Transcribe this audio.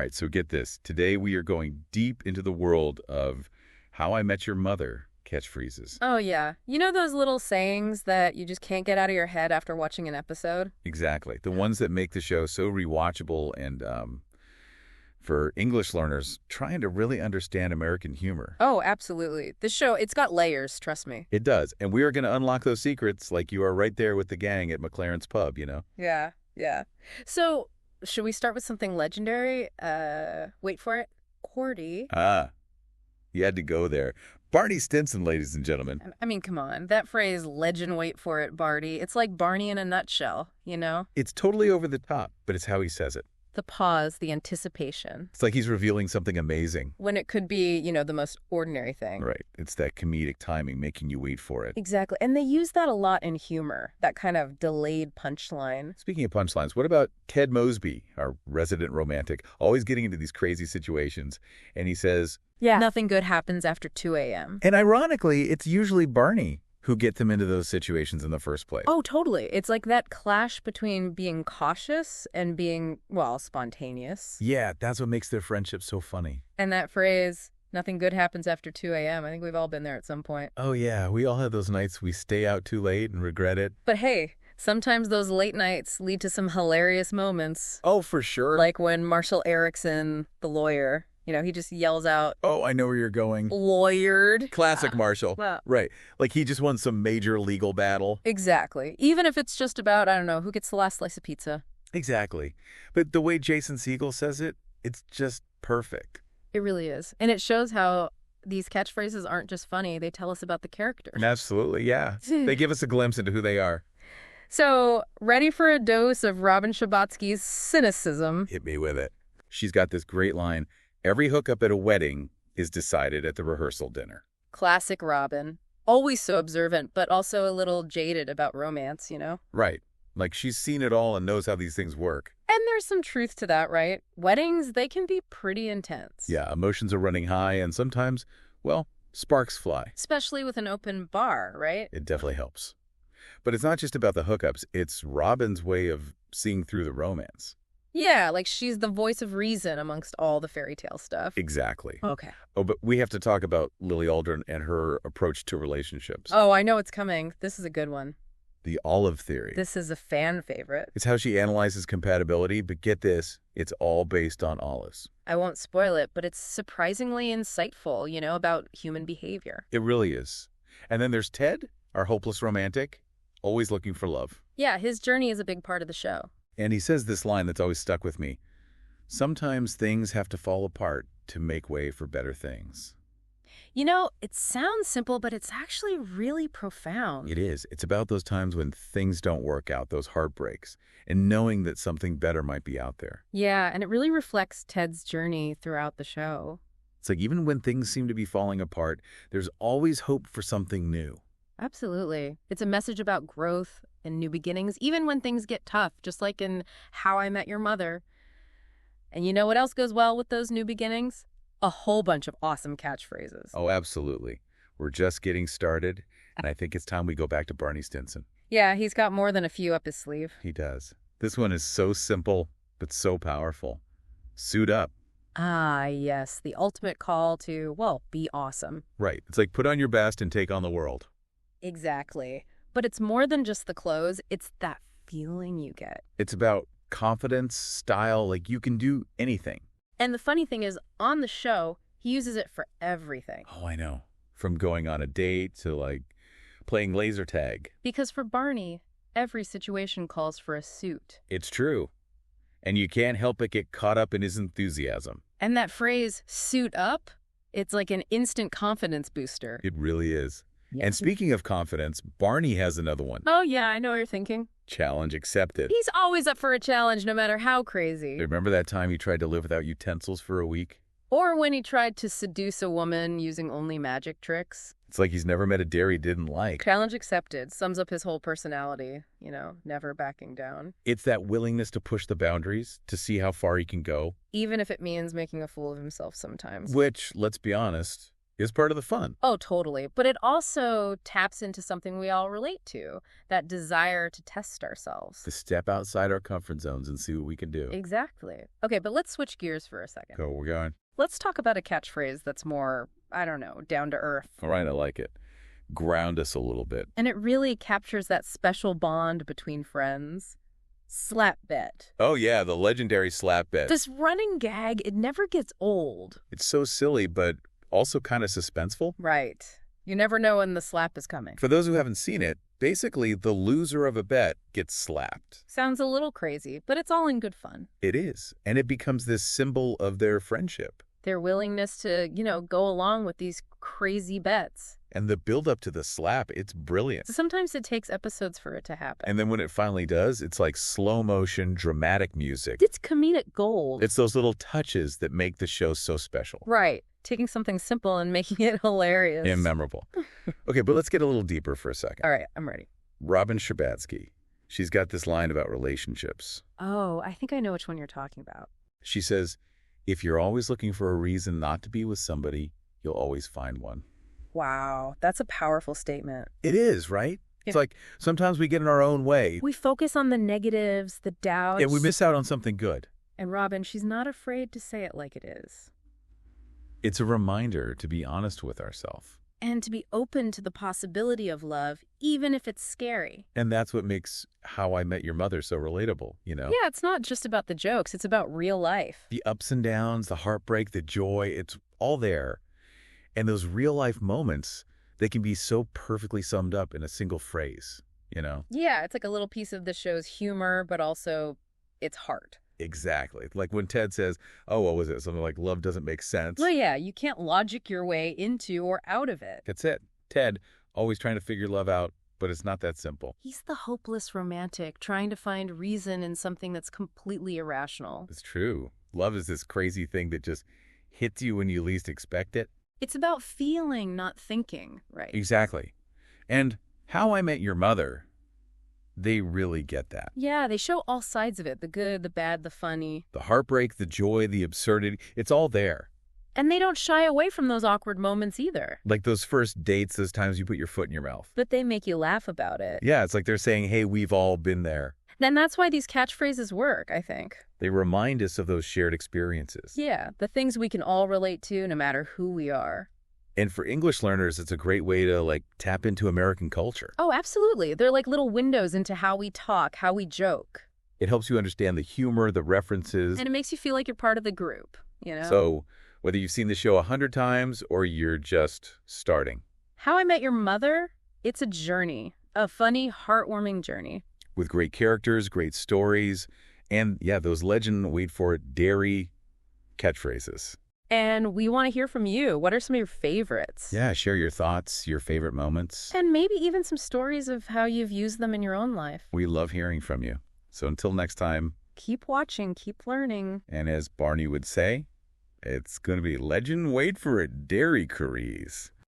right, so get this. Today we are going deep into the world of How I Met Your Mother catchphrases. Oh, yeah. You know those little sayings that you just can't get out of your head after watching an episode? Exactly. The ones that make the show so rewatchable and, for English learners trying to really understand American humor. Oh, absolutely. This show, it's got layers, trust me. It does. And we are going to unlock those secrets like you are right there with the gang at McLaren's Pub, you know? Yeah, yeah. So, should we start with something legendary? Wait for it. Cordy. Ah, you had to go there. Barney Stinson, ladies and gentlemen. I mean, come on. That phrase, legend wait for it, Barney. It's like Barney in a nutshell, you know? It's totally over the top, but it's how he says it. The pause, the anticipation. It's like he's revealing something amazing. When it could be, the most ordinary thing. Right. It's that comedic timing making you wait for it. Exactly. And they use that a lot in humor, that kind of delayed punchline. Speaking of punchlines, what about Ted Mosby, our resident romantic, always getting into these crazy situations? And he says, Yeah. Nothing good happens after 2 a.m. And ironically, it's usually Barney who gets them into those situations in the first place. Oh, totally. It's like that clash between being cautious and being, well, spontaneous. Yeah, that's what makes their friendship so funny. And that phrase, nothing good happens after 2 a.m., I think we've all been there at some point. Oh, yeah, we all have those nights we stay out too late and regret it. But hey, sometimes those late nights lead to some hilarious moments. Oh, for sure. Like when Marshall Erickson, the lawyer, he just yells out, Oh, I know where you're going. lawyered. Classic Marshall. Well, Right. Like he just won some major legal battle. exactly. Even if it's just about, I don't know, who gets the last slice of pizza. Exactly. But the way Jason Segel says it, it's just perfect. It really is. And it shows how these catchphrases aren't just funny. They tell us about the character. Absolutely, yeah. They give us a glimpse into who they are. So, ready for a dose of Robin Scherbatsky's cynicism? Hit me with it. She's got this great line. Every hookup at a wedding is decided at the rehearsal dinner. Classic Robin. Always so observant, but also a little jaded about romance, Right. Like she's seen it all and knows how these things work. And there's some truth to that, right? Weddings, they can be pretty intense. Yeah, emotions are running high and sometimes, well, sparks fly. Especially with an open bar, right? It definitely helps. But it's not just about the hookups. It's Robin's way of seeing through the romance. Yeah, like she's the voice of reason amongst all the fairy tale stuff. Exactly. Okay. Oh, but we have to talk about Lily Aldrin and her approach to relationships. Oh, I know it's coming. This is a good one. The olive theory. This is a fan favorite. It's how she analyzes compatibility, but get this, it's all based on olives. I won't spoil it, but it's surprisingly insightful, about human behavior. It really is. And then there's Ted, our hopeless romantic, always looking for love. Yeah, his journey is a big part of the show. And he says this line that's always stuck with me. Sometimes things have to fall apart to make way for better things. It sounds simple, but it's actually really profound. It is. It's about those times when things don't work out, those heartbreaks, and knowing that something better might be out there. Yeah, and it really reflects Ted's journey throughout the show. It's like even when things seem to be falling apart, there's always hope for something new. Absolutely. It's a message about growth and new beginnings, even when things get tough, just like in How I Met Your Mother. And you know what else goes well with those new beginnings? A whole bunch of awesome catchphrases. Oh, absolutely. We're just getting started, and I think it's time we go back to Barney Stinson. Yeah, he's got more than a few up his sleeve. He does. This one is so simple, but so powerful. Suit up. Ah, yes, the ultimate call to, well, be awesome. Right. It's like put on your best and take on the world. Exactly. But it's more than just the clothes. It's that feeling you get. It's about confidence, style, like you can do anything. And the funny thing is, on the show, he uses it for everything. Oh, I know. From going on a date to, playing laser tag. Because for Barney, every situation calls for a suit. It's true. And you can't help but get caught up in his enthusiasm. And that phrase, suit up, it's like an instant confidence booster. It really is. Yes. And speaking of confidence, Barney has another one. Oh, yeah, I know what you're thinking. Challenge accepted. He's always up for a challenge, no matter how crazy. Remember that time he tried to live without utensils for a week? Or when he tried to seduce a woman using only magic tricks. It's like he's never met a dare he didn't like. Challenge accepted sums up his whole personality, never backing down. It's that willingness to push the boundaries, to see how far he can go. Even if it means making a fool of himself sometimes. Which, let's be honest, is part of the fun. Oh, totally. But it also taps into something we all relate to, that desire to test ourselves. To step outside our comfort zones and see what we can do. Exactly. Okay, but let's switch gears for a second. Go, we're going. Let's talk about a catchphrase that's more, I don't know, down to earth. All right, I like it. Ground us a little bit. And it really captures that special bond between friends. Slap bet. Oh, yeah, the legendary slap bet. This running gag, it never gets old. It's so silly, but also kind of suspenseful. Right. You never know when the slap is coming. For those who haven't seen it, basically the loser of a bet gets slapped. Sounds a little crazy, but it's all in good fun. It is, and it becomes this symbol of their friendship. Their willingness to, go along with these crazy bets. And the build-up to the slap, it's brilliant. So sometimes it takes episodes for it to happen. And then when it finally does, it's like slow-motion, dramatic music. It's comedic gold. It's those little touches that make the show so special. Right. Taking something simple and making it hilarious. And memorable. Okay, but let's get a little deeper for a second. All right, I'm ready. Robin Scherbatsky. She's got this line about relationships. Oh, I think I know which one you're talking about. She says, if you're always looking for a reason not to be with somebody, you'll always find one. Wow, that's a powerful statement. It is, right? Yeah. It's like sometimes we get in our own way. We focus on the negatives, the doubts. And we miss out on something good. And Robin, she's not afraid to say it like it is. It's a reminder to be honest with ourselves. And to be open to the possibility of love, even if it's scary. And that's what makes How I Met Your Mother so relatable, Yeah, it's not just about the jokes. It's about real life. The ups and downs, the heartbreak, the joy, it's all there. And those real-life moments, they can be so perfectly summed up in a single phrase, Yeah, it's like a little piece of the show's humor, but also its heart. Exactly. Like when Ted says, oh, what was it? Something like love doesn't make sense. Well, yeah, you can't logic your way into or out of it. That's it. Ted, always trying to figure love out, but it's not that simple. He's the hopeless romantic trying to find reason in something that's completely irrational. It's true. Love is this crazy thing that just hits you when you least expect it. It's about feeling, not thinking, right? Exactly. And How I Met Your Mother, they really get that. Yeah, they show all sides of it, the good, the bad, the funny. The heartbreak, the joy, the absurdity, it's all there. And they don't shy away from those awkward moments either. Like those first dates, those times you put your foot in your mouth. But they make you laugh about it. Yeah, it's like they're saying, hey, we've all been there. And that's why these catchphrases work, I think. They remind us of those shared experiences. Yeah, the things we can all relate to no matter who we are. And for English learners, it's a great way to, tap into American culture. Oh, absolutely. They're like little windows into how we talk, how we joke. It helps you understand the humor, the references. And it makes you feel like you're part of the group, So, whether you've seen the show 100 times or you're just starting. How I Met Your Mother, it's a journey. A funny, heartwarming journey. With great characters, great stories, and, yeah, those legend, wait for it, dairy catchphrases. And we want to hear from you. What are some of your favorites? Yeah, share your thoughts, your favorite moments. And maybe even some stories of how you've used them in your own life. We love hearing from you. So until next time. Keep watching, keep learning. And as Barney would say, it's going to be legend, wait for it, dairy queries.